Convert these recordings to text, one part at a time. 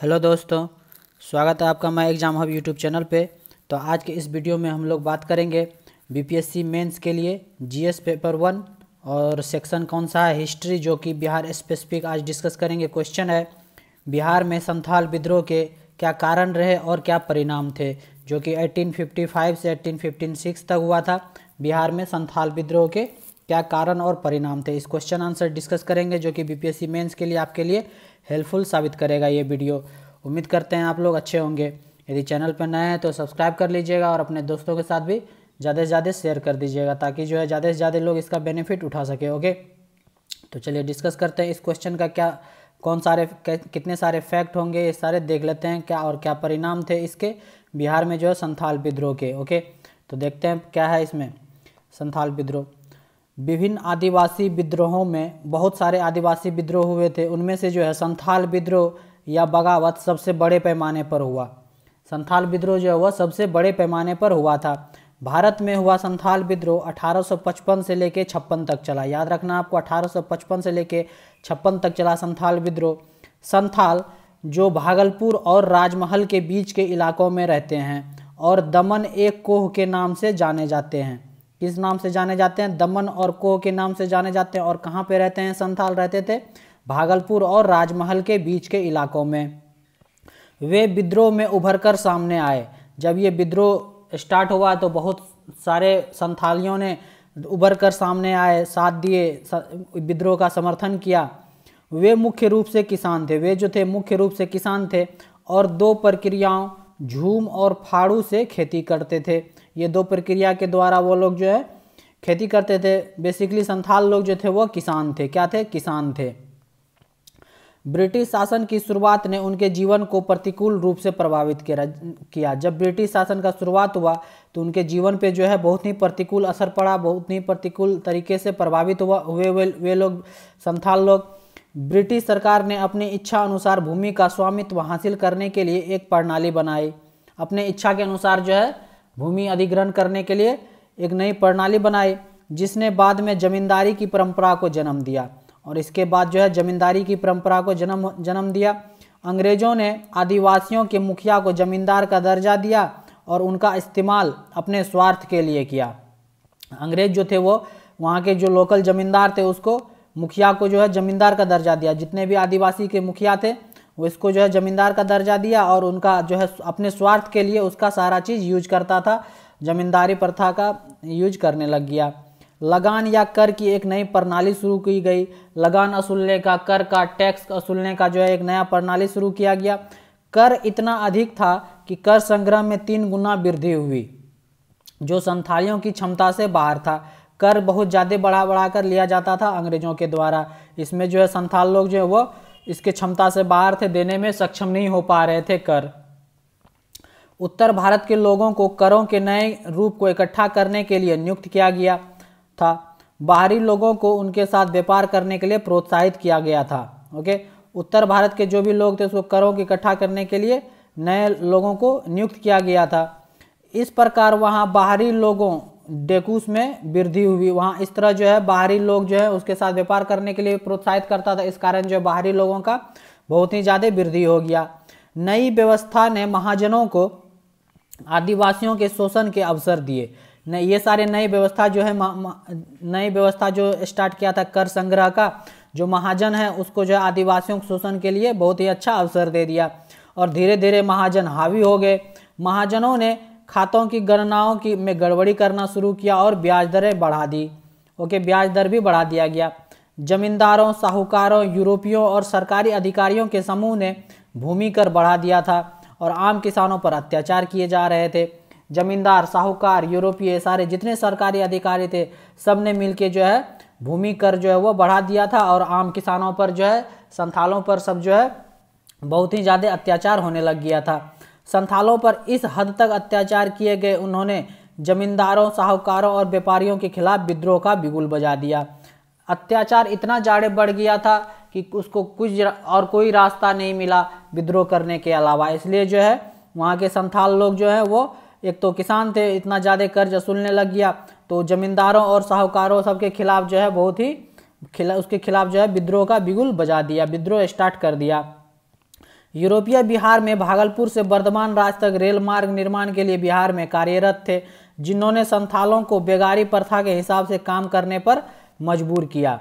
Hello दोस्तों, स्वागत है आपका my exam hub YouTube channel पे। तो आज के इस वीडियो में हम लोग बात करेंगे बीपीएससी मेंस के लिए जीएस पेपर 1 और सेक्शन कौन सा है, हिस्ट्री, जो कि बिहार स्पेसिफिक आज डिस्कस करेंगे। क्वेश्चन है, बिहार में संथाल विद्रोह के क्या कारण रहे और क्या परिणाम थे, जो कि 1855 से 1856 तक हुआ था। बिहार में संथाल विद्रोह के क्या कारण और परिणाम थे, इस क्वेश्चन आंसर डिस्कस करेंगे, जो कि बीपीएससी मेंस के लिए आपके लिए हेल्पफुल साबित करेगा ये वीडियो। उम्मीद करते हैं आप लोग अच्छे होंगे। यदि चैनल पर नए हैं तो सब्सक्राइब कर लीजिएगा और अपने दोस्तों के साथ भी ज़्यादा से ज़्यादा शेयर कर दीजिएगा, ताकि जो है ज़्यादा से ज़्यादा लोग इसका बेनिफिट उठा सके। ओके, तो चलिए डिस्कस करते हैं इस क्वेश्चन का कितने सारे फैक्ट होंगे, ये सारे देख लेते हैं क्या और क्या परिणाम थे इसके बिहार में जो है संथाल विद्रोह के। ओके, तो देखते हैं क्या है इसमें। संथाल विद्रोह, विभिन्न आदिवासी विद्रोहों में बहुत सारे आदिवासी विद्रोह हुए थे, उनमें से जो है संथाल विद्रोह या बगावत सबसे बड़े पैमाने पर हुआ। संथाल विद्रोह जो है वह सबसे बड़े पैमाने पर हुआ था। भारत में हुआ संथाल विद्रोह 1855 से लेकर 56 तक चला। याद रखना आपको, 1855 से लेकर 56 तक चला संथाल विद्रोह। संथाल जो भागलपुर और राजमहल के बीच के इलाकों में रहते हैं और दमन एक कोह के नाम से जाने जाते हैं। किस नाम से जाने जाते हैं? दमन और कोह के नाम से जाने जाते हैं। और कहाँ पे रहते हैं संथाल? रहते थे भागलपुर और राजमहल के बीच के इलाकों में। वे विद्रोह में उभर कर सामने आए। जब ये विद्रोह स्टार्ट हुआ तो बहुत सारे संथालियों ने उभर कर सामने आए, साथ दिए, विद्रोह का समर्थन किया। वे मुख्य रूप से किसान थे। वे जो थे मुख्य रूप से किसान थे और दो प्रक्रियाओं झूम और फाड़ू से खेती करते थे। ये दो प्रक्रिया के द्वारा वो लोग जो है खेती करते थे। बेसिकली संथाल लोग जो थे वो किसान थे। क्या थे? किसान थे। ब्रिटिश शासन की शुरुआत ने उनके जीवन को प्रतिकूल रूप से प्रभावित किया। जब ब्रिटिश शासन का शुरुआत हुआ तो उनके जीवन पे जो है बहुत ही प्रतिकूल असर पड़ा, बहुत ही प्रतिकूल तरीके से प्रभावित हुए वे लोग, संथाल लोग। ब्रिटिश सरकार ने अपनी इच्छा अनुसार भूमि का स्वामित्व हासिल करने के लिए एक प्रणाली बनाई। अपने इच्छा के अनुसार जो है भूमि अधिग्रहण करने के लिए एक नई प्रणाली बनाई, जिसने बाद में जमींदारी की परंपरा को जन्म दिया। और इसके बाद जो है जमींदारी की परंपरा को जन्म दिया। अंग्रेजों ने आदिवासियों के मुखिया को जमींदार का दर्जा दिया और उनका इस्तेमाल अपने स्वार्थ के लिए किया। अंग्रेज जो थे वो वहाँ के जो लोकल जमींदार थे उसको, मुखिया को जो है जमींदार का दर्जा दिया। जितने भी आदिवासी के मुखिया थे वो इसको जो है जमींदार का दर्जा दिया और उनका जो है अपने स्वार्थ के लिए उसका सारा चीज़ यूज करता था। जमींदारी प्रथा का यूज करने लग गया। लगान या कर की एक नई प्रणाली शुरू की गई। लगान असूलने का, कर का, टैक्स असूलने का जो है एक नया प्रणाली शुरू किया गया। कर इतना अधिक था कि कर संग्रह में 3 गुना वृद्धि हुई, जो संथालियों की क्षमता से बाहर था। कर बहुत ज़्यादा बढ़ा कर लिया जाता था अंग्रेजों के द्वारा। इसमें जो है संथाल लोग जो है वो इसके क्षमता से बाहर थे, देने में सक्षम नहीं हो पा रहे थे कर। उत्तर भारत के लोगों को करों के नए रूप को इकट्ठा करने के लिए नियुक्त किया गया था। बाहरी लोगों को उनके साथ व्यापार करने के लिए प्रोत्साहित किया गया था। ओके, उत्तर भारत के जो भी लोग थे उसको करों को इकट्ठा करने के लिए नए लोगों को नियुक्त किया गया था। इस प्रकार वहाँ बाहरी लोगों डेकूस में वृद्धि हुई। वहाँ इस तरह जो है बाहरी लोग जो है उसके साथ व्यापार करने के लिए प्रोत्साहित करता था। इस कारण जो है बाहरी लोगों का बहुत ही ज़्यादा वृद्धि हो गया। नई व्यवस्था ने महाजनों को आदिवासियों के शोषण के अवसर दिए। ये सारे नई व्यवस्था जो है नई व्यवस्था जो स्टार्ट किया था कर संग्रह का, जो महाजन है उसको जो है आदिवासियों के शोषण के लिए बहुत ही अच्छा अवसर दे दिया। और धीरे धीरे महाजन हावी हो गए। महाजनों ने खातों की गणनाओं में गड़बड़ी करना शुरू किया और ब्याज दरें बढ़ा दी। ओके, ब्याज दर भी बढ़ा दिया गया। जमींदारों, साहूकारों, यूरोपियों और सरकारी अधिकारियों के समूह ने भूमि कर बढ़ा दिया था और आम किसानों पर अत्याचार किए जा रहे थे। जमींदार, साहूकार, यूरोपीय, सारे जितने सरकारी अधिकारी थे सब ने मिलके जो है भूमि कर जो है वो बढ़ा दिया था और आम किसानों पर जो है, संथालों पर सब जो है बहुत ही ज़्यादा अत्याचार होने लग गया था। संथालों पर इस हद तक अत्याचार किए गए उन्होंने जमींदारों, साहूकारों और व्यापारियों के खिलाफ विद्रोह का बिगुल बजा दिया। अत्याचार इतना ज़्यादा बढ़ गया था कि उसको कुछ और कोई रास्ता नहीं मिला विद्रोह करने के अलावा। इसलिए जो है वहाँ के संथाल लोग जो है वो, एक तो किसान थे, इतना ज़्यादा कर्ज वसूलने लग गया तो जमींदारों और साहूकारों सबके खिलाफ जो है बहुत ही उसके खिलाफ जो है विद्रोह का बिगुल बजा दिया, विद्रोह स्टार्ट कर दिया। यूरोपीय बिहार में भागलपुर से बर्धमान राज्य तक रेल मार्ग निर्माण के लिए बिहार में कार्यरत थे, जिन्होंने संथालों को बेगारी प्रथा के हिसाब से काम करने पर मजबूर किया।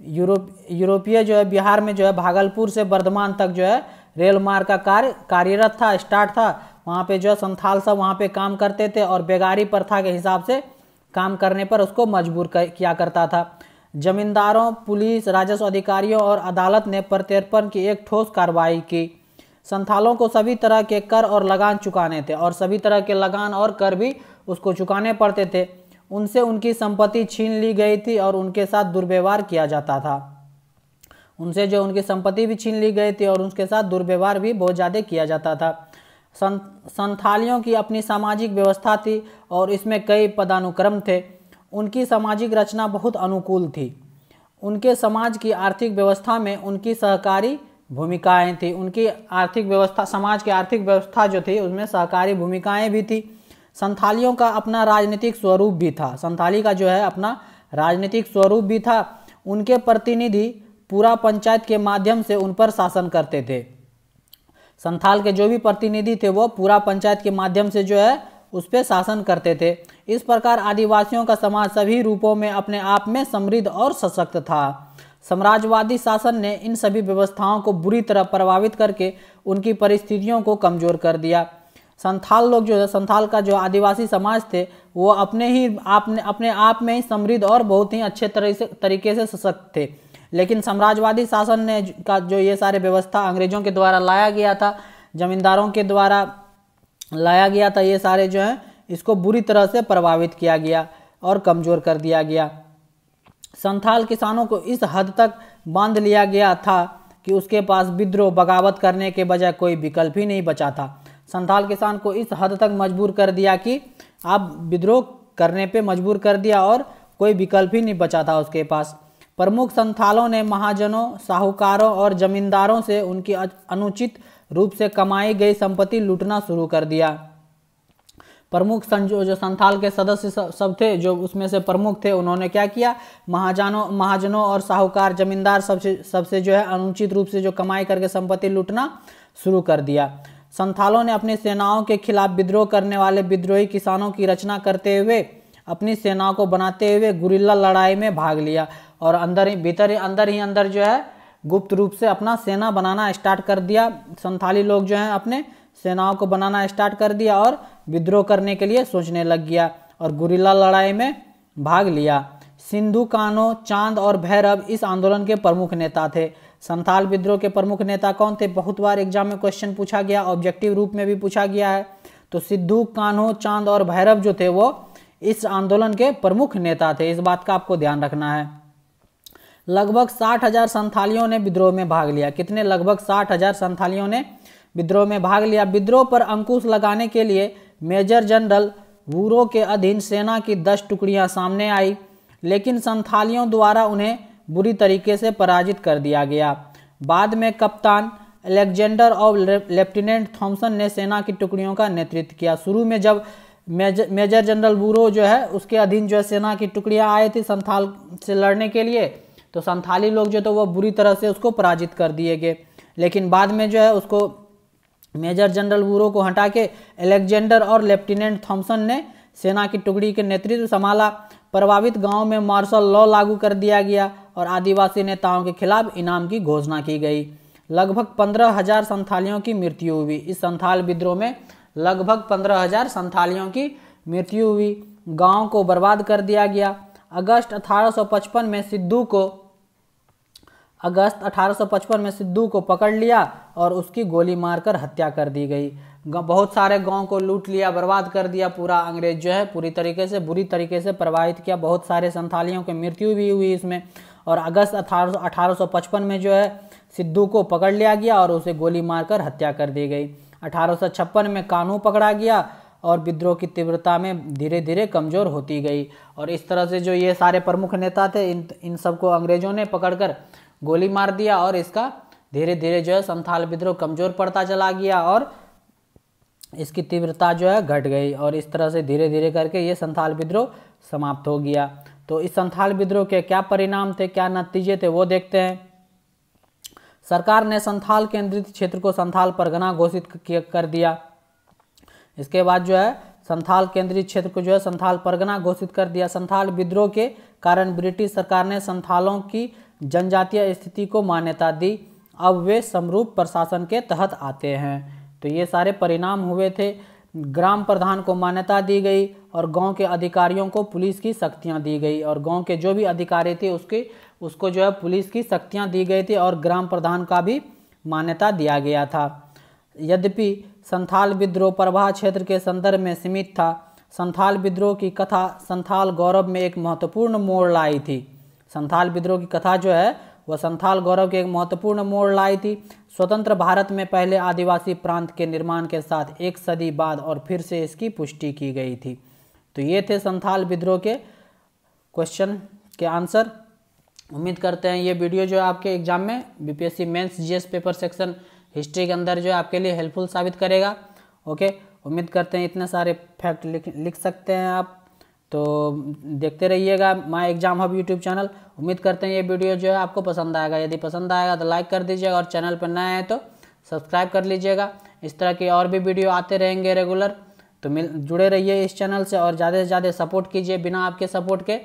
यूरोपीय जो है बिहार में जो है भागलपुर से बर्धमान तक जो है रेल मार्ग का कार्य कार्यरत था, स्टार्ट था। वहाँ पे जो है संथाल सब वहाँ पे काम करते थे और बेगारी प्रथा के हिसाब से काम करने पर उसको मजबूर किया करता था। जमींदारों, पुलिस, राजस्व अधिकारियों और अदालत ने प्रत्यर्पण की एक ठोस कार्रवाई की। संथालों को सभी तरह के कर और लगान चुकाने थे और सभी तरह के लगान और कर भी उसको चुकाने पड़ते थे। उनसे उनकी संपत्ति छीन ली गई थी और उनके साथ दुर्व्यवहार किया जाता था। उनसे जो उनकी संपत्ति भी छीन ली गई थी और उनके साथ दुर्व्यवहार भी बहुत ज़्यादा किया जाता था। संथालियों की अपनी सामाजिक व्यवस्था थी और इसमें कई पदानुक्रम थे। उनकी सामाजिक रचना बहुत अनुकूल थी। उनके समाज की आर्थिक व्यवस्था में उनकी सहकारी भूमिकाएं थी। उनकी आर्थिक व्यवस्था, समाज की आर्थिक व्यवस्था जो थी उसमें सहकारी भूमिकाएं भी थी। संथालियों का अपना राजनीतिक स्वरूप भी था। संथाली का जो है अपना राजनीतिक स्वरूप भी था। उनके प्रतिनिधि पूरा पंचायत के माध्यम से उन पर शासन करते थे। संथाल के जो भी प्रतिनिधि थे वो पूरा पंचायत के माध्यम से जो है उस पर शासन करते थे। इस प्रकार आदिवासियों का समाज सभी रूपों में अपने आप में समृद्ध और सशक्त था। साम्राज्यवादी शासन ने इन सभी व्यवस्थाओं को बुरी तरह प्रभावित करके उनकी परिस्थितियों को कमजोर कर दिया। संथाल लोग जो है, संथाल का जो आदिवासी समाज थे वो अपने आप में ही समृद्ध और बहुत ही अच्छे तरीके से सशक्त थे। लेकिन साम्राज्यवादी शासन ने का जो ये सारे व्यवस्था अंग्रेजों के द्वारा लाया गया था, जमींदारों के द्वारा लाया गया था, ये सारे जो है इसको बुरी तरह से प्रभावित किया गया और कमजोर कर दिया गया। संथाल किसानों को इस हद तक बांध लिया गया था कि उसके पास विद्रोह बगावत करने के बजाय कोई विकल्प ही नहीं बचा था। संथाल किसान को इस हद तक मजबूर कर दिया कि आप विद्रोह करने पे मजबूर कर दिया और कोई विकल्प ही नहीं बचा था उसके पास। प्रमुख संथालों ने महाजनों, साहूकारों और जमींदारों से उनकी अनुचित रूप से कमाई गई संपत्ति लूटना शुरू कर दिया। प्रमुख जो संथाल के सदस्य सब थे, जो उसमें से प्रमुख थे, उन्होंने क्या किया, महाजनों और साहूकार, जमींदार सबसे जो है अनुचित रूप से जो कमाई करके संपत्ति लूटना शुरू कर दिया। संथालों ने अपनी सेनाओं के खिलाफ विद्रोह करने वाले विद्रोही किसानों की रचना करते हुए अपनी सेनाओं को बनाते हुए गुरिल्ला लड़ाई में भाग लिया और अंदर ही जो है गुप्त रूप से अपना सेना बनाना स्टार्ट कर दिया। संथाली लोग जो हैं अपने सेनाओं को बनाना स्टार्ट कर दिया और विद्रोह करने के लिए सोचने लग गया और गुरिल्ला लड़ाई में भाग लिया। सिंधु कान्हो, चांद और भैरव इस आंदोलन के प्रमुख नेता थे। संथाल विद्रोह के प्रमुख नेता कौन थे? बहुत बार एग्जाम में क्वेश्चन पूछा गया, ऑब्जेक्टिव रूप में भी पूछा गया है। तो सिद्धू, कान्हो, चांद और भैरव जो थे वो इस आंदोलन के प्रमुख नेता थे। इस बात का आपको ध्यान रखना है। लगभग 60,000 संथालियों ने विद्रोह में भाग लिया। कितने? लगभग 60,000 संथालियों ने विद्रोह में भाग लिया। विद्रोह पर अंकुश लगाने के लिए मेजर जनरल वूरो के अधीन सेना की 10 टुकड़ियां सामने आई, लेकिन संथालियों द्वारा उन्हें बुरी तरीके से पराजित कर दिया गया। बाद में कप्तान अलेक्जेंडर और लेफ्टिनेंट थॉमसन ने सेना की टुकड़ियों का नेतृत्व किया। शुरू में जब मेजर जनरल वूरो जो है उसके अधीन जो है सेना की टुकड़ियां आई थी संथाल से लड़ने के लिए, तो संथाली लोग जो तो वो बुरी तरह से उसको पराजित कर दिए गए। लेकिन बाद में जो है उसको मेजर जनरल वूरो को हटा के अलेक्जेंडर और लेफ्टिनेंट थॉमसन ने सेना की टुकड़ी के नेतृत्व संभाला। प्रभावित गांव में मार्शल लॉ लागू कर दिया गया और आदिवासी नेताओं के खिलाफ इनाम की घोषणा की गई। लगभग 15,000 संथालियों की मृत्यु हुई। इस संथाल विद्रोह में लगभग 15,000 संथालियों की मृत्यु हुई। गांव को बर्बाद कर दिया गया। अगस्त 1855 में सिद्धू को पकड़ लिया और उसकी गोली मारकर हत्या कर दी गई। बहुत सारे गांव को लूट लिया, बर्बाद कर दिया। पूरा अंग्रेज जो है बुरी तरीके से प्रभावित किया। बहुत सारे संथालियों की मृत्यु भी हुई इसमें। और अगस्त 1855 में जो है सिद्धू को पकड़ लिया गया और उसे गोली मारकर हत्या कर दी गई। 1856 में कान्हू पकड़ा गया और विद्रोह की तीव्रता में धीरे धीरे कमजोर होती गई। और इस तरह से जो ये सारे प्रमुख नेता थे इन सबको अंग्रेजों ने पकड़कर गोली मार दिया और इसका धीरे धीरे जो है संथाल विद्रोह कमजोर पड़ता चला गया और इसकी तीव्रता जो है घट गई। और इस तरह से धीरे धीरे करके ये संथाल विद्रोह समाप्त हो गया। तो इस संथाल विद्रोह के क्या परिणाम थे, क्या नतीजे थे, वो देखते हैं। सरकार ने संथाल केंद्रित क्षेत्र को संथाल परगना घोषित कर दिया। इसके बाद जो है संथाल केंद्रित क्षेत्र को जो है संथाल परगना घोषित कर दिया। संथाल विद्रोह के कारण ब्रिटिश सरकार ने संथालों की जनजातीय स्थिति को मान्यता दी। अब वे समरूप प्रशासन के तहत आते हैं। तो ये सारे परिणाम हुए थे। ग्राम प्रधान को मान्यता दी गई और गांव के अधिकारियों को पुलिस की शक्तियां दी गई, और गांव के जो भी अधिकारी थे उसको जो है पुलिस की शक्तियां दी गई थी और ग्राम प्रधान का भी मान्यता दिया गया था। यद्यपि संथाल विद्रोह प्रभा क्षेत्र के संदर्भ में सीमित था। संथाल विद्रोह की कथा संथाल गौरव में एक महत्वपूर्ण मोड़ लाई थी। संथाल विद्रोह की कथा जो है वह संथाल गौरव के एक महत्वपूर्ण मोड़ लाई थी। स्वतंत्र भारत में पहले आदिवासी प्रांत के निर्माण के साथ एक सदी बाद और फिर से इसकी पुष्टि की गई थी। तो ये थे संथाल विद्रोह के क्वेश्चन के आंसर। उम्मीद करते हैं ये वीडियो जो है आपके एग्जाम में BPSC mains GS paper section history के अंदर जो है आपके लिए हेल्पफुल साबित करेगा। ओके, उम्मीद करते हैं इतने सारे फैक्ट लिख सकते हैं आप। तो देखते रहिएगा my exam hub YouTube channel. उम्मीद करते हैं ये वीडियो जो है आपको पसंद आएगा। यदि पसंद आएगा तो लाइक कर दीजिएगा और चैनल पर नए हैं तो सब्सक्राइब कर लीजिएगा। इस तरह के और भी वीडियो आते रहेंगे रेगुलर, तो जुड़े रहिए इस चैनल से और ज़्यादा से ज़्यादा सपोर्ट कीजिए। बिना आपके सपोर्ट के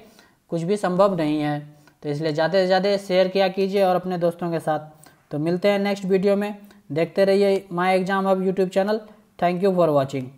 कुछ भी संभव नहीं है, तो इसलिए ज़्यादा से ज़्यादा शेयर किया कीजिए और अपने दोस्तों के साथ। तो मिलते हैं नेक्स्ट वीडियो में। देखते रहिए my exam hub YouTube channel. Thank you for watching.